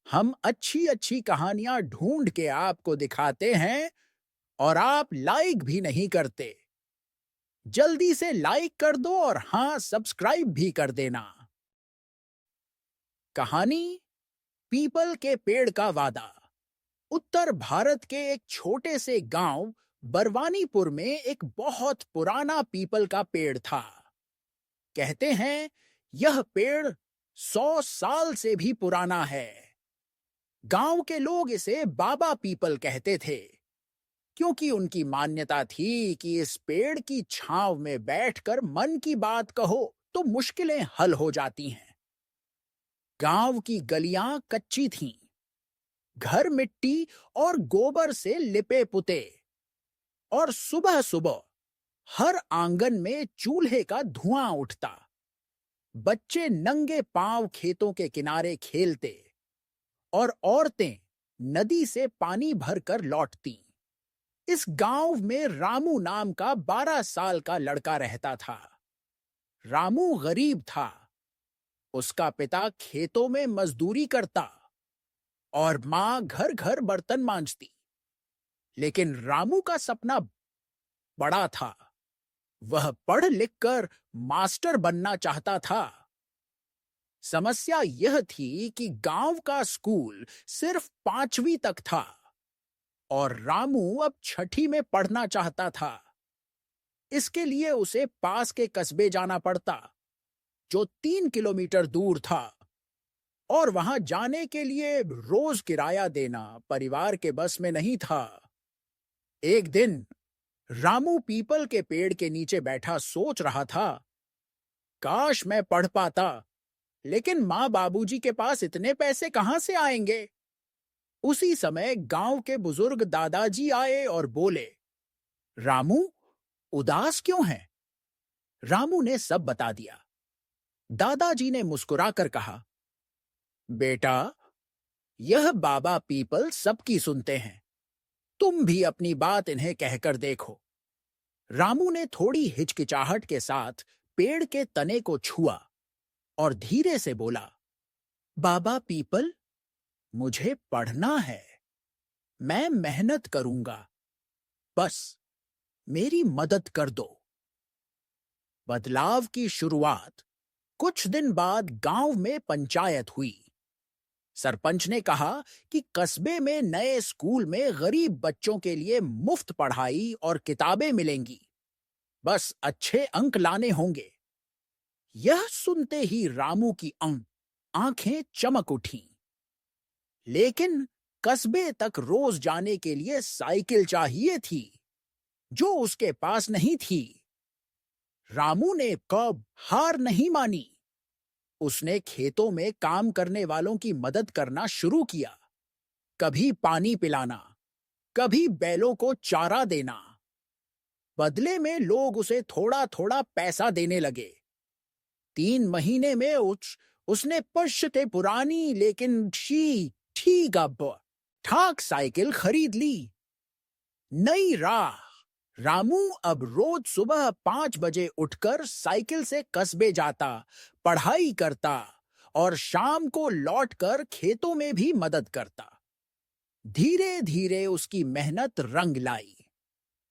हम अच्छी अच्छी कहानियां ढूंढ के आपको दिखाते हैं और आप लाइक भी नहीं करते। जल्दी से लाइक कर दो और हाँ, सब्सक्राइब भी कर देना। कहानी पीपल के पेड़ का वादा। उत्तर भारत के एक छोटे से गांव बरवानीपुर में एक बहुत पुराना पीपल का पेड़ था। कहते हैं यह पेड़ 100 साल से भी पुराना है। गांव के लोग इसे बाबा पीपल कहते थे, क्योंकि उनकी मान्यता थी कि इस पेड़ की छांव में बैठकर मन की बात कहो तो मुश्किलें हल हो जाती हैं। गांव की गलियां कच्ची थीं, घर मिट्टी और गोबर से लिपे पुते, और सुबह सुबह हर आंगन में चूल्हे का धुआं उठता। बच्चे नंगे पांव खेतों के किनारे खेलते और औरतें नदी से पानी भरकर लौटतीं। इस गांव में रामू नाम का 12 साल का लड़का रहता था। रामू गरीब था। उसका पिता खेतों में मजदूरी करता और मां घर घर बर्तन मांजती। लेकिन रामू का सपना बड़ा था। वह पढ़ लिख कर मास्टर बनना चाहता था। समस्या यह थी कि गांव का स्कूल सिर्फ 5वीं तक था और रामू अब 6ठी में पढ़ना चाहता था। इसके लिए उसे पास के कस्बे जाना पड़ता, जो 3 किलोमीटर दूर था, और वहां जाने के लिए रोज किराया देना परिवार के बस में नहीं था। एक दिन रामू पीपल के पेड़ के नीचे बैठा सोच रहा था, काश मैं पढ़ पाता, लेकिन माँ बाबूजी के पास इतने पैसे कहां से आएंगे। उसी समय गांव के बुजुर्ग दादाजी आए और बोले, रामू, उदास क्यों है? रामू ने सब बता दिया। दादाजी ने मुस्कुराकर कहा, बेटा, यह बाबा पीपल सबकी सुनते हैं, तुम भी अपनी बात इन्हें कहकर देखो। रामू ने थोड़ी हिचकिचाहट के साथ पेड़ के तने को छुआ और धीरे से बोला, बाबा पीपल, मुझे पढ़ना है। मैं मेहनत करूंगा, बस मेरी मदद कर दो। बदलाव की शुरुआत। कुछ दिन बाद गांव में पंचायत हुई। सरपंच ने कहा कि कस्बे में नए स्कूल में गरीब बच्चों के लिए मुफ्त पढ़ाई और किताबें मिलेंगी, बस अच्छे अंक लाने होंगे। यह सुनते ही रामू की आंखें चमक उठीं। लेकिन कस्बे तक रोज जाने के लिए साइकिल चाहिए थी, जो उसके पास नहीं थी। रामू ने कब हार नहीं मानी। उसने खेतों में काम करने वालों की मदद करना शुरू किया। कभी पानी पिलाना, कभी बैलों को चारा देना। बदले में लोग उसे थोड़ा थोड़ा पैसा देने लगे। 3 महीने में उसने पश्चिते पुरानी लेकिन ठीक अब ठाक साइकिल खरीद ली। नई राह। रामू अब रोज सुबह 5 बजे उठकर साइकिल से कस्बे जाता, पढ़ाई करता और शाम को लौटकर खेतों में भी मदद करता। धीरे धीरे उसकी मेहनत रंग लाई।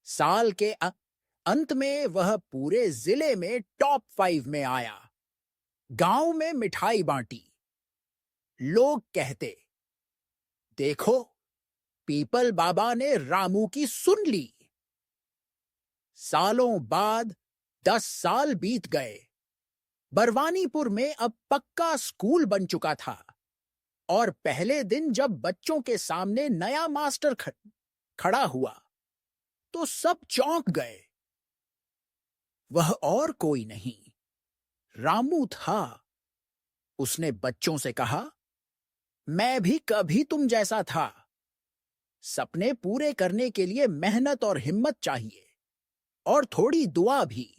साल के अंत में वह पूरे जिले में टॉप 5 में आया। गांव में मिठाई बांटी। लोग कहते, देखो, पीपल बाबा ने रामू की सुन ली। सालों बाद 10 साल बीत गए। बरवानीपुर में अब पक्का स्कूल बन चुका था, और पहले दिन जब बच्चों के सामने नया मास्टर खड़ा हुआ, तो सब चौंक गए। वह और कोई नहीं, रामू था। उसने बच्चों से कहा, मैं भी कभी तुम जैसा था। सपने पूरे करने के लिए मेहनत और हिम्मत चाहिए, और थोड़ी दुआ भी।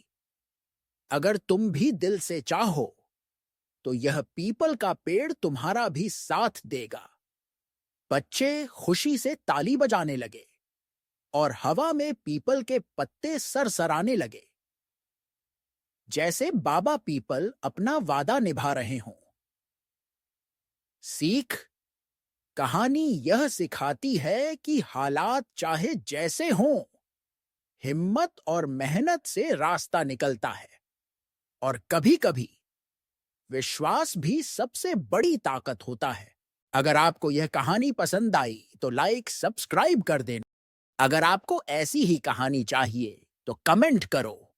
अगर तुम भी दिल से चाहो, तो यह पीपल का पेड़ तुम्हारा भी साथ देगा। बच्चे खुशी से ताली बजाने लगे और हवा में पीपल के पत्ते सरसराने लगे, जैसे बाबा पीपल अपना वादा निभा रहे हों। सीख, कहानी यह सिखाती है कि हालात चाहे जैसे हों, हिम्मत और मेहनत से रास्ता निकलता है। और कभी-कभी विश्वास भी सबसे बड़ी ताकत होता है। अगर आपको यह कहानी पसंद आई तो लाइक सब्सक्राइब कर देना। अगर आपको ऐसी ही कहानी चाहिए तो कमेंट करो।